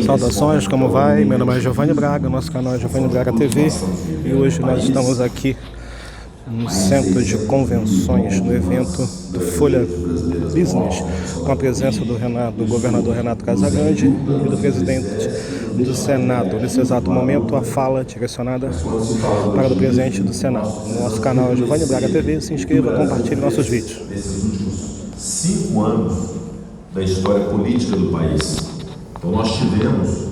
Saudações, como vai? Meu nome é Giovanni Braga, nosso canal é Giovanni Braga TV e hoje nós estamos aqui no centro de convenções, no evento do Folha Business, com a presença do governador Renato Casagrande e do presidente do Senado. Nesse exato momento, a fala direcionada para o presidente do Senado. Nosso canal é Giovanni Braga TV, se inscreva, compartilhe nossos vídeos. Nesses últimos 5 anos da história política do país, então nós tivemos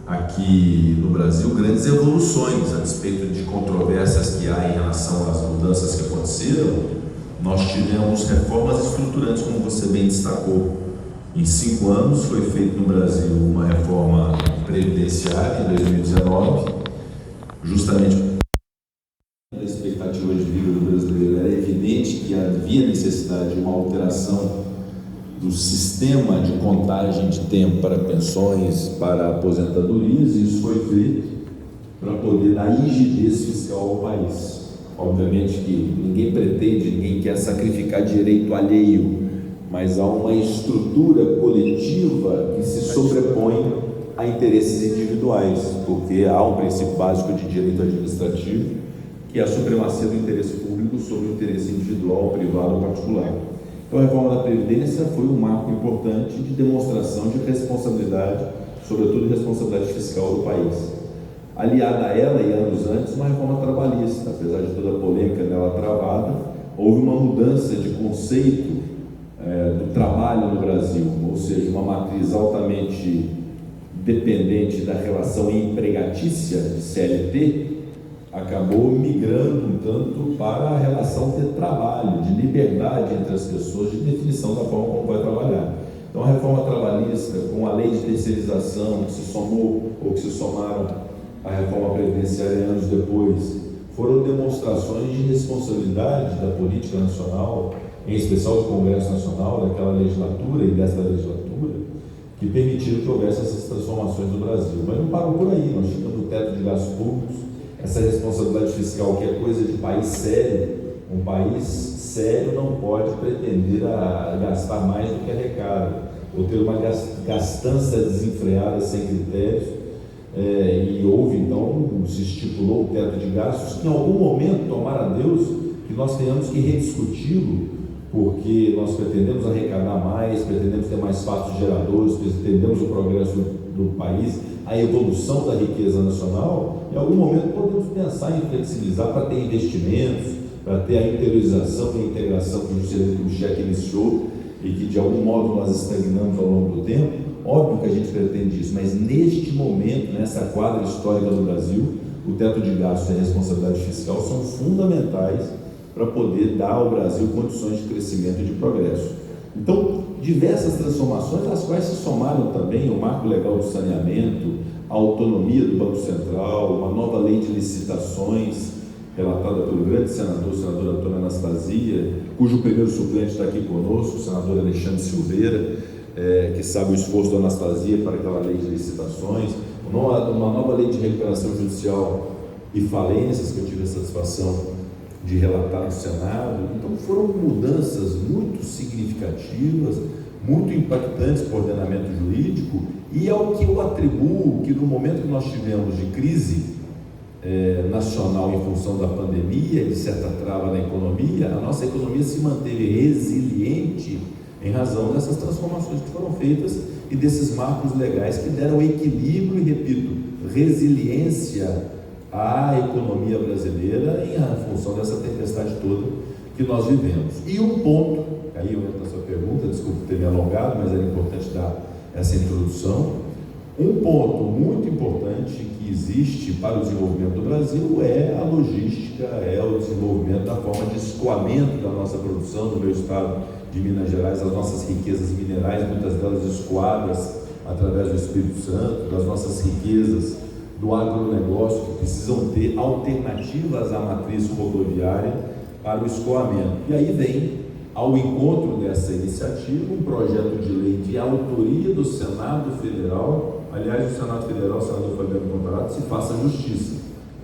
aqui no Brasil grandes evoluções a respeito de controvérsias que há em relação às mudanças que aconteceram. Nós tivemos reformas estruturantes, como você bem destacou. Em 5 anos foi feita no Brasil uma reforma previdenciária em 2019, justamente a expectativa de vida do brasileiro. Era evidente que havia necessidade de uma alteração do sistema de contagem de tempo para pensões, para aposentadorias, e isso foi feito para poder dar rigidez fiscal ao país. Obviamente que ninguém pretende, ninguém quer sacrificar direito alheio, mas há uma estrutura coletiva que se sobrepõe a interesses individuais, porque há um princípio básico de direito administrativo, que é a supremacia do interesse público sobre o interesse individual, privado ou particular. Então, a reforma da Previdência foi um marco importante de demonstração de responsabilidade, sobretudo responsabilidade fiscal do país. Aliada a ela, e anos antes, uma reforma trabalhista. Apesar de toda a polêmica dela travada, houve uma mudança de conceito do trabalho no Brasil, ou seja, uma matriz altamente dependente da relação empregatícia de CLT, acabou migrando um tanto para a relação de trabalho, de liberdade entre as pessoas, de definição da forma como vai trabalhar. Então, a reforma trabalhista, com a lei de terceirização que se somou ou que se somaram à reforma previdenciária anos depois, foram demonstrações de responsabilidade da política nacional, em especial do Congresso Nacional, daquela legislatura e desta legislatura, que permitiram que houvesse essas transformações no Brasil. Mas não parou por aí. Nós tivemos o teto de gastos públicos, essa responsabilidade fiscal, que é coisa de país sério. Um país sério não pode pretender gastar mais do que arrecada, ou ter uma gastança desenfreada sem critérios. E houve, então, se estipulou o teto de gastos, que em algum momento, tomara a Deus, que nós tenhamos que rediscuti-lo, porque nós pretendemos arrecadar mais, pretendemos ter mais fatos geradores, pretendemos o progresso do país, a evolução da riqueza nacional. Em algum momento podemos pensar em flexibilizar para ter investimentos, para ter a interiorização e a integração que o cheque iniciou e que de algum modo nós estagnamos ao longo do tempo. Óbvio que a gente pretende isso, mas neste momento, nessa quadra histórica do Brasil, o teto de gastos e a responsabilidade fiscal são fundamentais para poder dar ao Brasil condições de crescimento e de progresso. Então, diversas transformações, às quais se somaram também o marco legal do saneamento, a autonomia do Banco Central, uma nova lei de licitações, relatada pelo grande senador, o senador Antônio Anastasia, cujo primeiro suplente está aqui conosco, o senador Alexandre Silveira, que sabe o esforço do Anastasia para aquela lei de licitações, uma nova lei de recuperação judicial e falências, que eu tive a satisfação de relatar no Senado. Então, foram mudanças muito significativas, muito impactantes para o ordenamento jurídico, e ao que eu atribuo que no momento que nós tivemos de crise nacional em função da pandemia e de certa trava na economia, a nossa economia se manteve resiliente em razão dessas transformações que foram feitas e desses marcos legais que deram equilíbrio e, repito, resiliência à economia brasileira em função dessa tempestade toda que nós vivemos. E um ponto, aí eu entro na sua pergunta, desculpe ter me alongado, mas era importante dar essa introdução. Um ponto muito importante que existe para o desenvolvimento do Brasil é a logística, é o desenvolvimento da forma de escoamento da nossa produção no meu estado de Minas Gerais, as nossas riquezas minerais, muitas delas escoadas através do Espírito Santo, das nossas riquezas do agronegócio, que precisam ter alternativas à matriz rodoviária para o escoamento. E aí vem, ao encontro dessa iniciativa, um projeto de lei de autoria do Senado Federal. Aliás, o Senado Federal, o senador Fabiano Contarato, se faça justiça.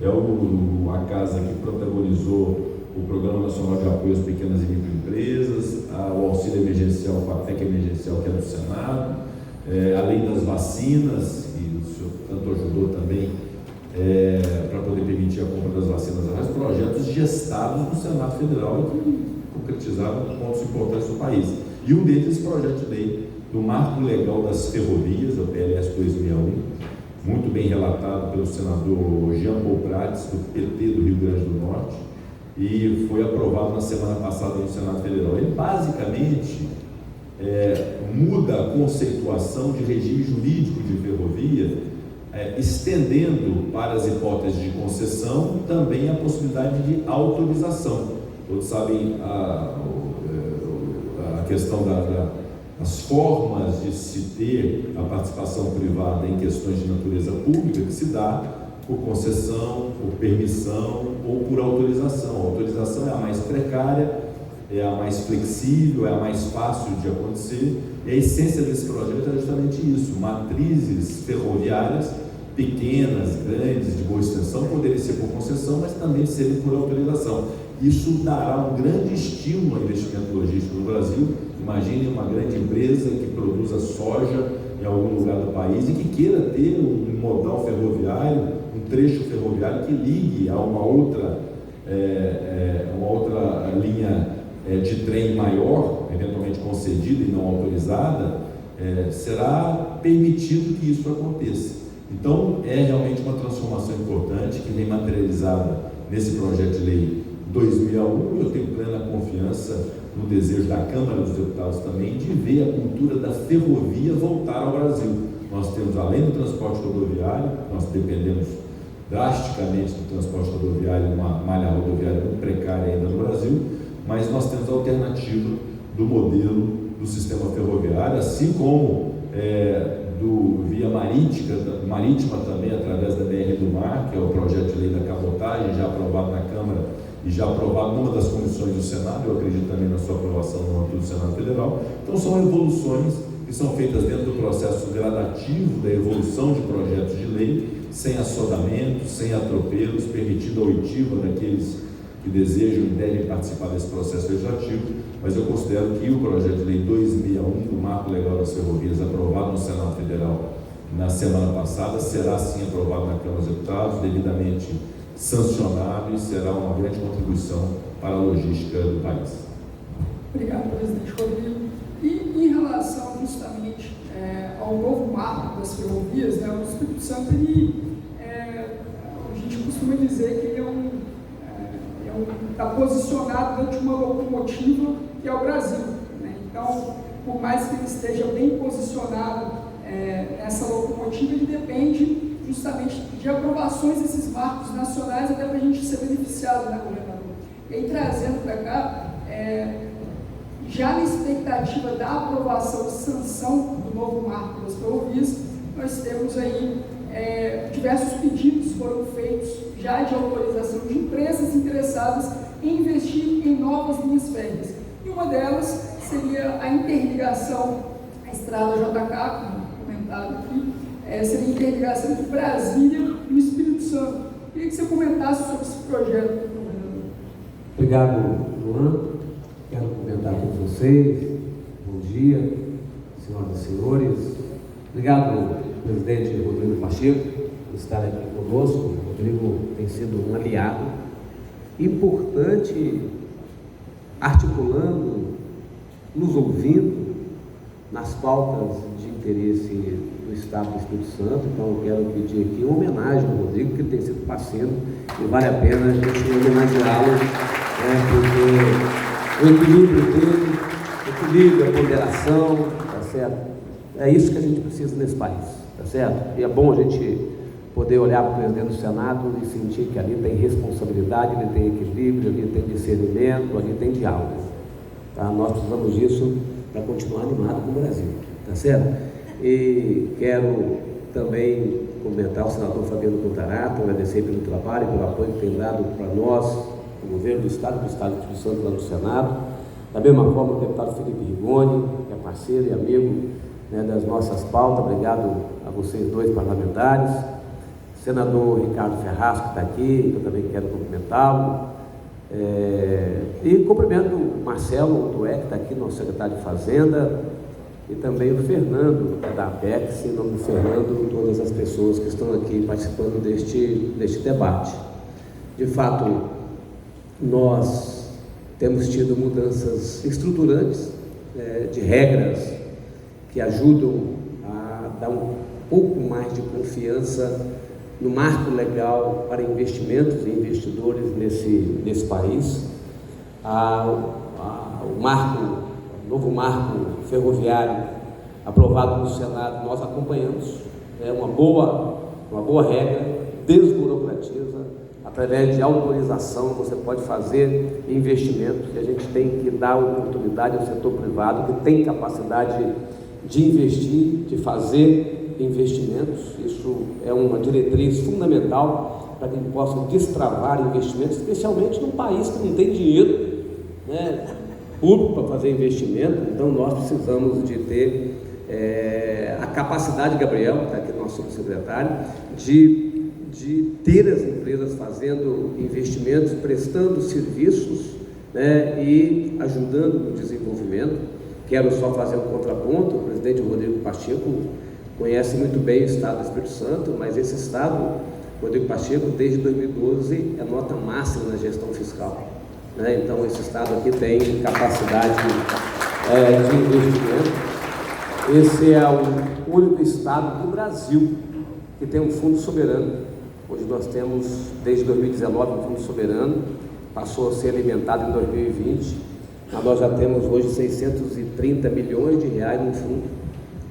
É a casa que protagonizou o Programa Nacional de Apoio às Pequenas e Microempresas, o auxílio emergencial, a PEC emergencial, que é do Senado, a lei das vacinas, que o senhor tanto ajudou também para poder permitir a compra das vacinas, mas projetos gestados no Senado Federal que concretizaram pontos importantes do país. E um deles, esse projeto de lei do Marco Legal das Ferrovias, o PLS 261, muito bem relatado pelo senador Jean Paul Prats, do PT do Rio Grande do Norte, e foi aprovado na semana passada no Senado Federal. Ele basicamente muda a conceituação de regime jurídico de ferrovia, estendendo para as hipóteses de concessão também a possibilidade de autorização. Todos sabem a questão das formas de se ter a participação privada em questões de natureza pública, que se dá por concessão, por permissão ou por autorização. A autorização é a mais precária, é a mais flexível, é a mais fácil de acontecer, e a essência desse projeto é justamente isso: matrizes ferroviárias pequenas, grandes, de boa extensão, poderem ser por concessão, mas também serem por autorização. Isso dará um grande estímulo ao investimento logístico no Brasil. Imagine uma grande empresa que produza soja em algum lugar do país e que queira ter um modal ferroviário, um trecho ferroviário que ligue a uma outra linha de trem maior, eventualmente concedida e não autorizada, será permitido que isso aconteça. Então, é realmente uma transformação importante que vem materializada nesse projeto de lei 2001, e eu tenho plena confiança no desejo da Câmara dos Deputados também de ver a cultura da ferrovia voltar ao Brasil. Nós temos, além do transporte rodoviário, nós dependemos drasticamente do transporte rodoviário, uma malha rodoviária muito precária ainda no Brasil, mas nós temos a alternativa do modelo do sistema ferroviário, assim como do via marítima também, através da BR do Mar, que é o projeto de lei da cabotagem, já aprovado na Câmara e já aprovado numa das comissões do Senado, eu acredito também na sua aprovação no âmbito do Senado Federal. Então são evoluções que são feitas dentro do processo gradativo da evolução de projetos de lei, sem assodamentos, sem atropelos, permitindo a oitiva daqueles que desejam e devem participar desse processo legislativo. Mas eu considero que o projeto de lei 261 do Marco Legal das Ferrovias, aprovado no Senado Federal na semana passada, será sim aprovado na Câmara dos Deputados, devidamente sancionado, e será uma grande contribuição para a logística do país. Obrigado, presidente Rodrigo. E em relação justamente ao novo marco das ferrovias, né, o Espírito Santo, a gente costuma dizer que ele está posicionado dentro de uma locomotiva que é o Brasil, né? Então, por mais que ele esteja bem posicionado nessa locomotiva, ele depende justamente de aprovações desses marcos nacionais até para a gente ser beneficiado, né, governador? E aí, trazendo para cá, já na expectativa da aprovação e sanção do novo marco das ferrovias, nós temos aí diversos pedidos foram feitos já de autorização de empresas interessadas em investir em novas linhas férreas. E uma delas seria a interligação, a estrada JK, como comentado aqui, seria a interligação de Brasília e o Espírito Santo. Queria que você comentasse sobre esse projeto, governador. Obrigado, Luan. Quero comentar com vocês. Bom dia, senhoras e senhores. Obrigado, presidente Rodrigo Pacheco, por estar aqui conosco. O Rodrigo tem sido um aliado importante, articulando, nos ouvindo nas pautas de interesse do Estado do Espírito Santo. Então, eu quero pedir aqui uma homenagem ao Rodrigo, que tem sido parceiro, e vale a pena a gente homenageá-lo, porque o equilíbrio dele, a ponderação, tá certo? É isso que a gente precisa nesse país, tá certo? E é bom a gente poder olhar para o presidente do Senado e sentir que ali tem responsabilidade, ali tem equilíbrio, ali tem discernimento, ali tem diálogo. Tá? Nós precisamos disso para continuar animado com o Brasil, tá certo? E quero também comentar o senador Fabiano Contarato, agradecer pelo trabalho, pelo apoio que tem dado para nós, o governo do Estado do Espírito Santo lá no Senado. Da mesma forma, o deputado Felipe Rigoni, que é parceiro e amigo, né, das nossas pautas. Obrigado a vocês dois parlamentares. Senador Ricardo Ferraz, que está aqui, eu também quero cumprimentá-lo. E cumprimento o Marcelo Tué, que está aqui, nosso secretário de Fazenda, e também o Fernando, da Apex, em nome do Fernando, todas as pessoas que estão aqui participando deste debate. De fato, nós temos tido mudanças estruturantes, de regras que ajudam a dar um pouco mais de confiança no marco legal para investimentos e investidores nesse país. O novo marco ferroviário aprovado no Senado, nós acompanhamos, é uma boa regra, desburocratiza, através de autorização você pode fazer investimentos, e a gente tem que dar oportunidade ao setor privado que tem capacidade de investir, de fazer investimentos. Isso é uma diretriz fundamental para que possa destravar investimentos, especialmente num país que não tem dinheiro, né, público para fazer investimento. Então nós precisamos de ter a capacidade, Gabriel, está aqui nosso subsecretário, de ter as empresas fazendo investimentos, prestando serviços, né, e ajudando no desenvolvimento. Quero só fazer um contraponto. O presidente Rodrigo Pacheco conhece muito bem o estado do Espírito Santo, mas esse estado, Rodrigo Pacheco, desde 2012, é nota máxima na gestão fiscal, né? Então esse estado aqui tem capacidade de investimento. Esse é o único estado do Brasil que tem um fundo soberano. Hoje nós temos, desde 2019, um fundo soberano, passou a ser alimentado em 2020, mas nós já temos hoje 630 milhões de reais no fundo.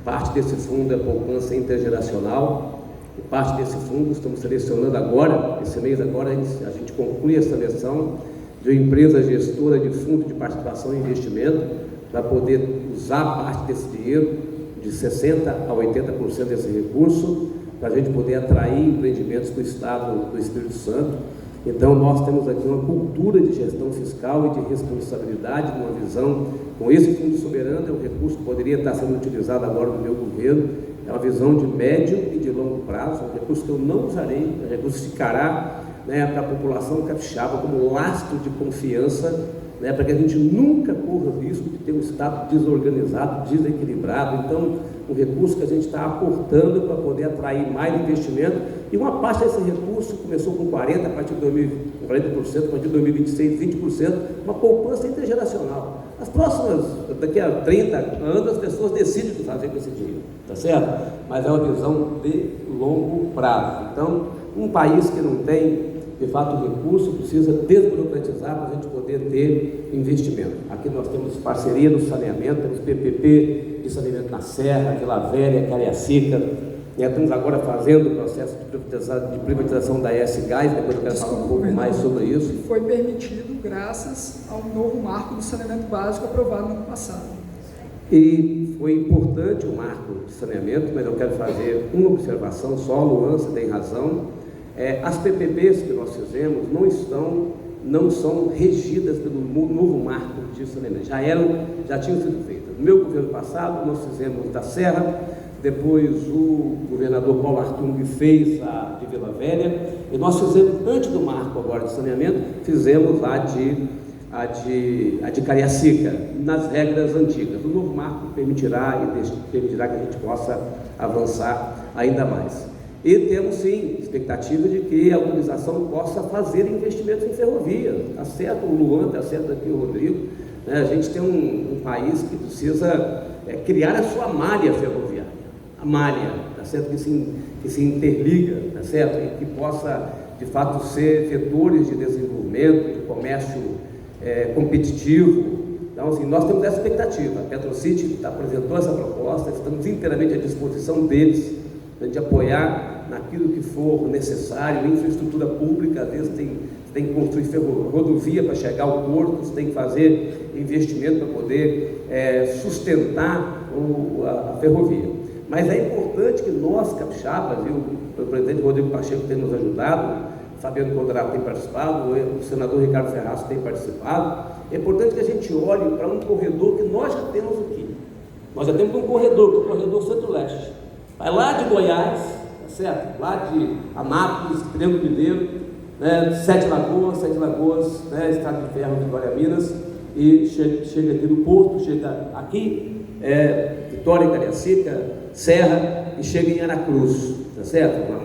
Parte desse fundo é poupança intergeracional, e parte desse fundo estamos selecionando agora, esse mês agora, a gente conclui a seleção de uma empresa gestora de fundo de participação e investimento para poder usar parte desse dinheiro, de 60% a 80% desse recurso, para a gente poder atrair empreendimentos para o estado do Espírito Santo. Então nós temos aqui uma cultura de gestão fiscal e de responsabilidade, uma visão. Com esse fundo soberano, é um recurso que poderia estar sendo utilizado agora no meu governo, é uma visão de médio e de longo prazo, um recurso que eu não usarei, um recurso que ficará, né, para a população capixaba como lastro de confiança, né, para que a gente nunca corra o risco de ter um estado desorganizado, desequilibrado. Então, um recurso que a gente está aportando para poder atrair mais investimento, e uma parte desse recurso começou com 40%, a partir de 2026, 20%, uma poupança intergeracional. As próximas, daqui a 30 anos, as pessoas decidem o que fazer com esse dinheiro, tá certo? Mas é uma visão de longo prazo. Então, um país que não tem, de fato, recurso, precisa desburocratizar para a gente poder ter investimento. Aqui nós temos parceria no saneamento, temos PPP de saneamento na Serra, Vila Velha, Cariacica, estamos agora fazendo o processo de privatização da ES Gás, depois eu quero falar um pouco mais sobre isso. Foi permitido graças ao novo marco do saneamento básico aprovado no ano passado. E foi importante o marco de saneamento, mas eu quero fazer uma observação só, Luan, você tem razão. As PPPs que nós fizemos não são regidas pelo novo marco de saneamento, já tinham sido feitas. No meu governo passado, nós fizemos da Serra, depois o governador Paulo Artung fez a de Vila Velha, e nós fizemos, antes do marco agora de saneamento, fizemos a de Cariacica, nas regras antigas. O novo marco permitirá que a gente possa avançar ainda mais. E temos, sim, expectativa de que a organização possa fazer investimentos em ferrovia. Está certo o Luan, está certo aqui o Rodrigo, né? A gente tem um país que precisa criar a sua malha ferroviária, a malha, está certo? Que se interliga, está certo? E que possa, de fato, ser vetores de desenvolvimento, de comércio competitivo. Então, assim, nós temos essa expectativa. A PetroCity apresentou essa proposta, estamos inteiramente à disposição deles, de apoiar naquilo que for necessário, infraestrutura pública. Às vezes tem que construir rodovia para chegar ao porto, você tem que fazer investimento para poder sustentar a ferrovia. Mas é importante que nós, capixabas, o presidente Rodrigo Pacheco tem nos ajudado, Fabiano Codrato tem participado, o senador Ricardo Ferraz tem participado. É importante que a gente olhe para um corredor que nós já temos aqui. Nós já temos um corredor, que é o corredor Centro-Leste. Vai lá de Goiás, tá certo? Lá de Anápolis, Triângulo Mineiro, né? Sete Lagoas, né? Estrada de Ferro, Vitória, Minas, e chega aqui no porto, chega aqui Vitória, Cariacica, Serra e chega em Aracruz, tá certo? Uma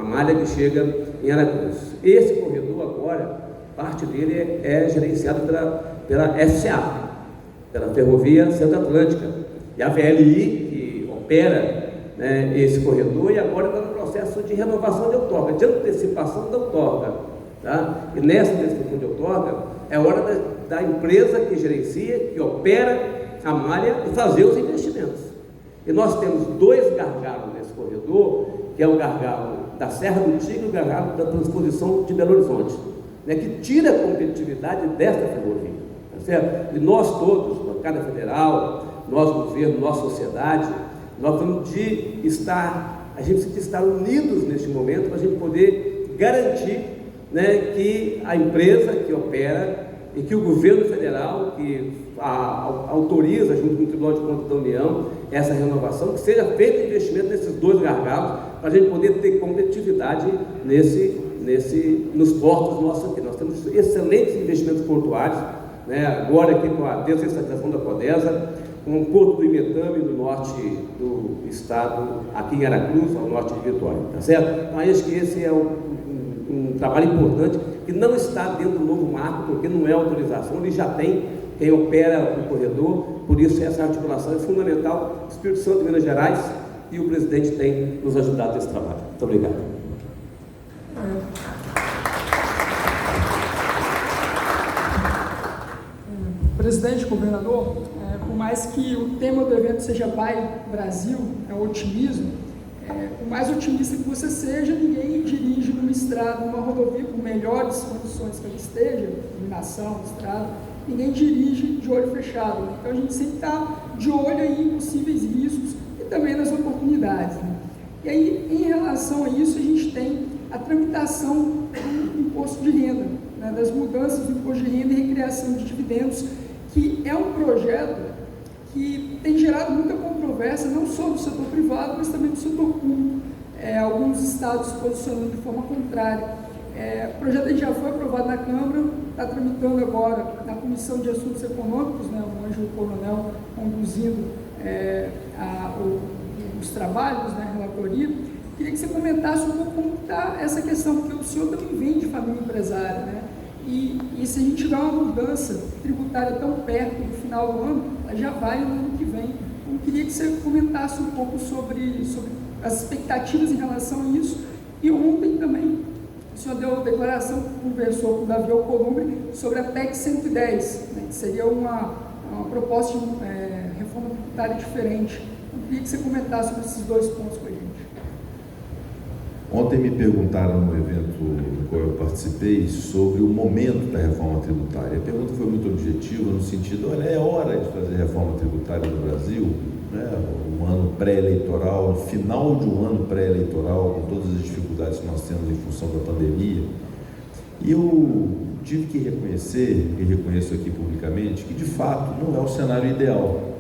malha que chega em Aracruz. Esse corredor agora, parte dele é gerenciado pela FCA, pela Ferrovia Centro-Atlântica, e a VLI, que opera, né, esse corredor, e agora está no processo de renovação de outorga, de antecipação da outorga, tá? E nessa antecipação de outorga, é hora da empresa que gerencia, que opera a malha e fazer os investimentos. E nós temos 2 gargalos nesse corredor, que é o gargalo da Serra do Tigre e o gargalo da transposição de Belo Horizonte, né, que tira a competitividade desta ferrovia, tá certo? E nós todos, bancada federal, nós governo, nós sociedade, nós temos de estar, a gente precisa estar unidos neste momento para a gente poder garantir, né, que a empresa que opera e que o governo federal que autoriza, junto com o Tribunal de Contas da União, essa renovação, que seja feito investimento nesses 2 gargalos, para a gente poder ter competitividade nos portos nossos aqui. Nós temos excelentes investimentos portuários, né? Agora aqui com a desestatização da Codesa, com o Porto do Imetame, no norte do estado, aqui em Aracruz, ao norte de Vitória, tá certo? Então, acho que esse é um trabalho importante, que não está dentro do novo marco, porque não é autorização, ele já tem quem opera o corredor, por isso essa articulação é fundamental. Espírito Santo e Minas Gerais, e o presidente tem nos ajudado nesse trabalho. Muito obrigado. Presidente, governador, por mais que o tema do evento seja Buy Brasil, é otimismo, por mais otimista que você seja, ninguém dirige numa estrada, numa rodovia, por melhores condições que ela esteja, iluminação, estrada, ninguém dirige de olho fechado, né? Então a gente sempre está de olho aí em possíveis riscos e também nas oportunidades, né? E aí, em relação a isso, a gente tem a tramitação do imposto de renda, né? Das mudanças do imposto de renda e recriação de dividendos, que é um projeto que tem gerado muita controvérsia, não só no setor privado, mas também no setor público, alguns estados se posicionando de forma contrária. O projeto já foi aprovado na Câmara, está tramitando agora na Comissão de Assuntos Econômicos, né, o Ângelo Coronel conduzindo os trabalhos, né, a relatoria. Queria que você comentasse um pouco como está essa questão, porque o senhor também vem de família empresária, né? E se a gente tiver uma mudança tributária tão perto do final do ano, ela já vai no ano que vem. Então, queria que você comentasse um pouco sobre as expectativas em relação a isso. E ontem também, o senhor deu declaração, conversou com o Davi Alcolumbre sobre a PEC 110, né, que seria uma proposta de reforma tributária diferente. Eu queria que você comentasse sobre esses 2 pontos com a gente. Ontem me perguntaram no evento no qual eu participei sobre o momento da reforma tributária. A pergunta foi muito objetiva, no sentido, olha, é hora de fazer reforma tributária no Brasil, né? Um ano pré-eleitoral, no final de um ano pré-eleitoral, com todas as dificuldades que nós temos em função da pandemia. E eu tive que reconhecer, e reconheço aqui publicamente, que de fato não é o cenário ideal.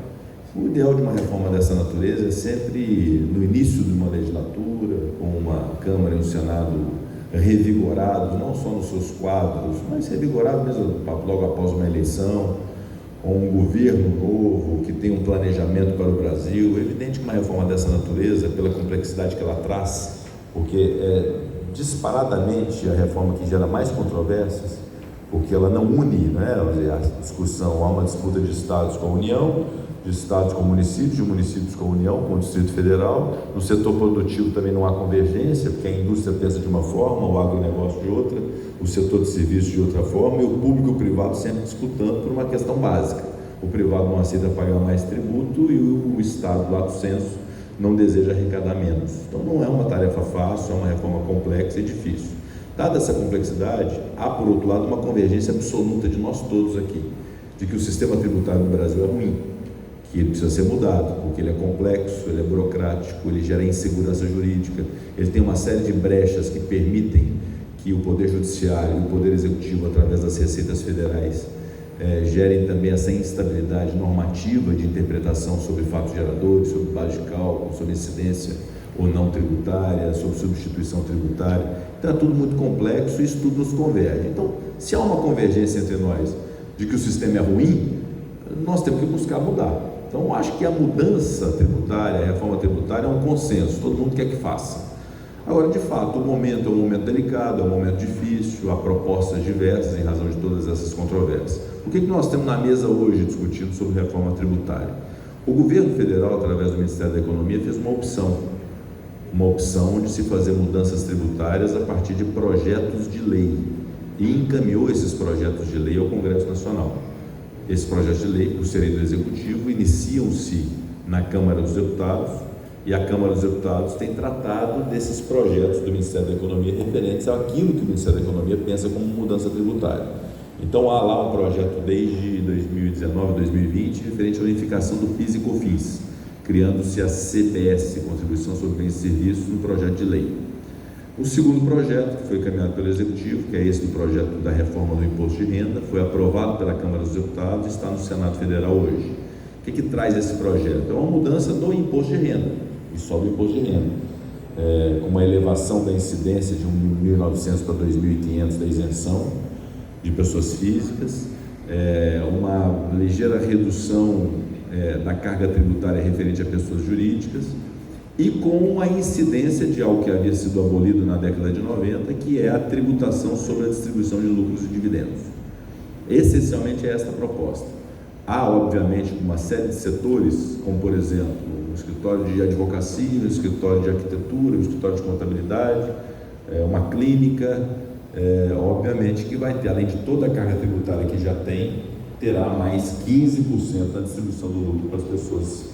O ideal de uma reforma dessa natureza é sempre no início de uma legislatura, com uma Câmara e um Senado revigorados, não só nos seus quadros, mas revigorados mesmo logo após uma eleição, com um governo novo, que tem um planejamento para o Brasil. É evidente que uma reforma dessa natureza, pela complexidade que ela traz, porque é disparadamente a reforma que gera mais controvérsias, porque ela não une, né, a discussão, há uma disputa de estados com a União, de estados com municípios, de municípios com a União, com o Distrito Federal. No setor produtivo também não há convergência, porque a indústria pensa de uma forma, o agronegócio de outra, o setor de serviços de outra forma, e o público e o privado sempre disputando por uma questão básica. O privado não aceita pagar mais tributo e o Estado, lato sensu, não deseja arrecadar menos. Então não é uma tarefa fácil, é uma reforma complexa e difícil. Dada essa complexidade, há, por outro lado, uma convergência absoluta de nós todos aqui, de que o sistema tributário no Brasil é ruim, que ele precisa ser mudado, porque ele é complexo, ele é burocrático, ele gera insegurança jurídica, ele tem uma série de brechas que permitem que o Poder Judiciário e o Poder Executivo, através das receitas federais, gerem também essa instabilidade normativa de interpretação sobre fatos geradores, sobre base de cálculo, sobre incidência ou não tributária, sobre substituição tributária. Então é tudo muito complexo e isso tudo nos converge. Então, se há uma convergência entre nós de que o sistema é ruim, nós temos que buscar mudar. Então, eu acho que a mudança tributária, a reforma tributária é um consenso, todo mundo quer que faça. Agora, de fato, o momento é um momento delicado, é um momento difícil, há propostas diversas em razão de todas essas controvérsias. O que nós temos na mesa hoje discutindo sobre reforma tributária? O governo federal, através do Ministério da Economia, fez uma opção de se fazer mudanças tributárias a partir de projetos de lei e encaminhou esses projetos de lei ao Congresso Nacional. Esses projetos de lei, por serem do Executivo, iniciam-se na Câmara dos Deputados e a Câmara dos Deputados tem tratado desses projetos do Ministério da Economia referentes àquilo que o Ministério da Economia pensa como mudança tributária. Então, há lá um projeto desde 2019, 2020, referente à unificação do PIS e COFINS, criando-se a CBS, Contribuição sobre Bens e Serviços, no projeto de lei. O segundo projeto, que foi encaminhado pelo Executivo, que é esse do projeto da reforma do Imposto de Renda, foi aprovado pela Câmara dos Deputados e está no Senado Federal hoje. O que traz esse projeto? É uma mudança do Imposto de Renda, e só do Imposto de Renda, com uma elevação da incidência de 1.900 para 2.500 da isenção de pessoas físicas, uma ligeira redução da carga tributária referente a pessoas jurídicas e com a incidência de algo que havia sido abolido na década de 90, que é a tributação sobre a distribuição de lucros e dividendos. Essencialmente é esta a proposta. Há, obviamente, uma série de setores, como por exemplo, o escritório de advocacia, o escritório de arquitetura, o escritório de contabilidade, uma clínica, obviamente que vai ter, além de toda a carga tributária que já tem, terá mais 15% da distribuição do lucro para as pessoas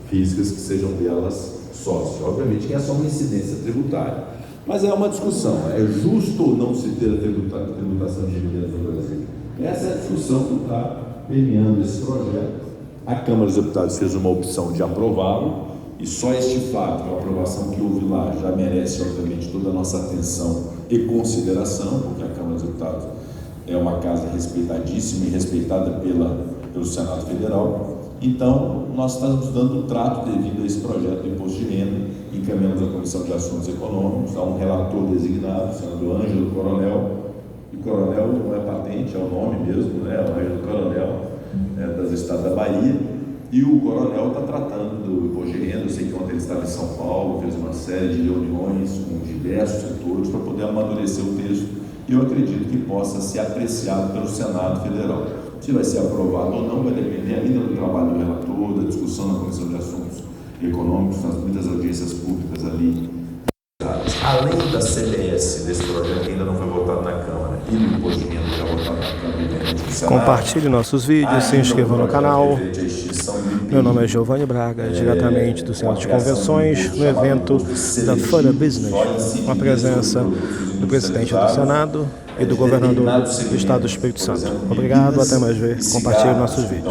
físicas que sejam delas sócios. Obviamente que é só uma incidência tributária, mas é uma discussão, é justo ou não se ter a tributação de dividendos no Brasil? Essa é a discussão que está permeando esse projeto. A Câmara dos Deputados fez uma opção de aprová-lo, e só este fato, a aprovação que houve lá, já merece, obviamente, toda a nossa atenção e consideração, porque a Câmara dos Deputados é uma casa respeitadíssima e respeitada pelo Senado Federal. Então, nós estamos dando o trato devido a esse projeto do Imposto de Renda, encaminhamos à Comissão de Assuntos Econômicos, há um relator designado, o senador Ângelo Coronel, e Coronel não é patente, é o nome mesmo, né? O Ângelo Coronel, das estados da Bahia, e o Coronel está tratando do Imposto de Renda. Eu sei que ontem ele estava em São Paulo, fez uma série de reuniões com diversos setores para poder amadurecer o texto, e eu acredito que possa ser apreciado pelo Senado Federal. Se vai ser aprovado ou não vai depender ainda do trabalho do relator, da discussão na Comissão de Assuntos Econômicos, nas muitas audiências públicas ali. Além da CBS, desse projeto que ainda não foi votado na Câmara, e do Imposto de Renda já votado na Câmara e no Senado, compartilhe nossos vídeos, se inscreva no canal. Meu nome é Giovanni Braga, diretamente do Centro de Convenções, no evento da Folha Business, com a presença do presidente do Senado e do governador do Estado do Espírito Santo. Obrigado, até mais ver. Compartilhe nossos vídeos.